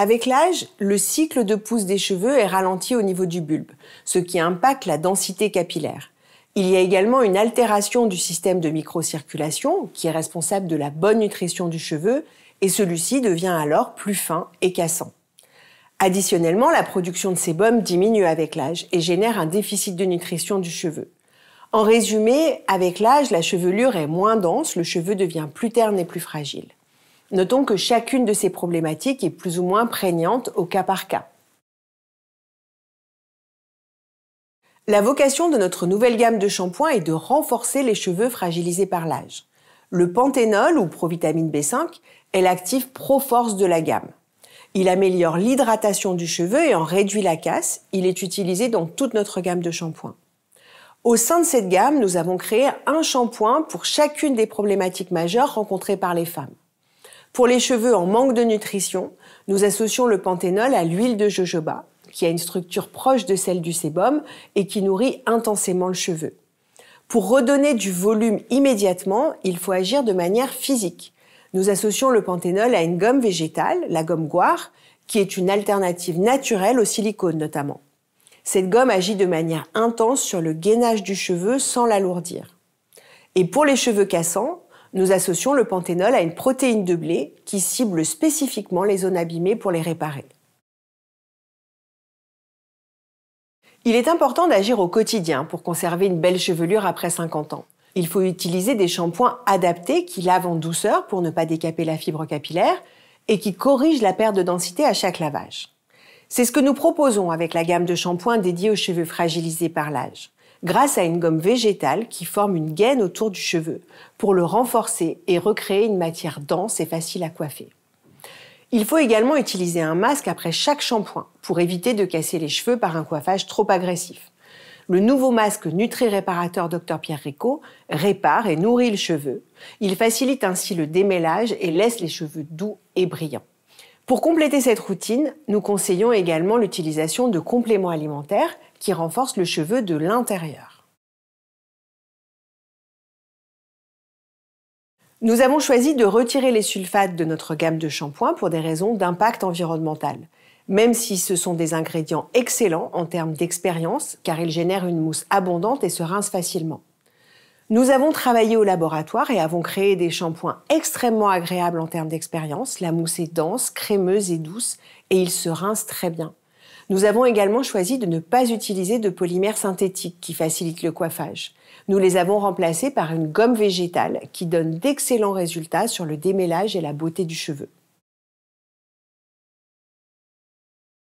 Avec l'âge, le cycle de pousse des cheveux est ralenti au niveau du bulbe, ce qui impacte la densité capillaire. Il y a également une altération du système de microcirculation qui est responsable de la bonne nutrition du cheveu et celui-ci devient alors plus fin et cassant. Additionnellement, la production de sébum diminue avec l'âge et génère un déficit de nutrition du cheveu. En résumé, avec l'âge, la chevelure est moins dense, le cheveu devient plus terne et plus fragile. Notons que chacune de ces problématiques est plus ou moins prégnante au cas par cas. La vocation de notre nouvelle gamme de shampoings est de renforcer les cheveux fragilisés par l'âge. Le panthénol ou provitamine B5 est l'actif pro-force de la gamme. Il améliore l'hydratation du cheveu et en réduit la casse. Il est utilisé dans toute notre gamme de shampoings. Au sein de cette gamme, nous avons créé un shampoing pour chacune des problématiques majeures rencontrées par les femmes. Pour les cheveux en manque de nutrition, nous associons le panthénol à l'huile de jojoba, qui a une structure proche de celle du sébum et qui nourrit intensément le cheveu. Pour redonner du volume immédiatement, il faut agir de manière physique. Nous associons le panthénol à une gomme végétale, la gomme guar, qui est une alternative naturelle au silicone notamment. Cette gomme agit de manière intense sur le gainage du cheveu sans l'alourdir. Et pour les cheveux cassants, nous associons le panthénol à une protéine de blé qui cible spécifiquement les zones abîmées pour les réparer. Il est important d'agir au quotidien pour conserver une belle chevelure après 50 ans. Il faut utiliser des shampoings adaptés qui lavent en douceur pour ne pas décaper la fibre capillaire et qui corrigent la perte de densité à chaque lavage. C'est ce que nous proposons avec la gamme de shampoings dédiée aux cheveux fragilisés par l'âge, grâce à une gomme végétale qui forme une gaine autour du cheveu pour le renforcer et recréer une matière dense et facile à coiffer. Il faut également utiliser un masque après chaque shampoing pour éviter de casser les cheveux par un coiffage trop agressif. Le nouveau masque Nutri-Réparateur Dr Pierre Ricot répare et nourrit le cheveu. Il facilite ainsi le démêlage et laisse les cheveux doux et brillants. Pour compléter cette routine, nous conseillons également l'utilisation de compléments alimentaires qui renforcent le cheveu de l'intérieur. Nous avons choisi de retirer les sulfates de notre gamme de shampoings pour des raisons d'impact environnemental, même si ce sont des ingrédients excellents en termes d'expérience, car ils génèrent une mousse abondante et se rincent facilement. Nous avons travaillé au laboratoire et avons créé des shampoings extrêmement agréables en termes d'expérience. La mousse est dense, crémeuse et douce, et ils se rincent très bien. Nous avons également choisi de ne pas utiliser de polymères synthétiques qui facilitent le coiffage. Nous les avons remplacés par une gomme végétale qui donne d'excellents résultats sur le démêlage et la beauté du cheveu.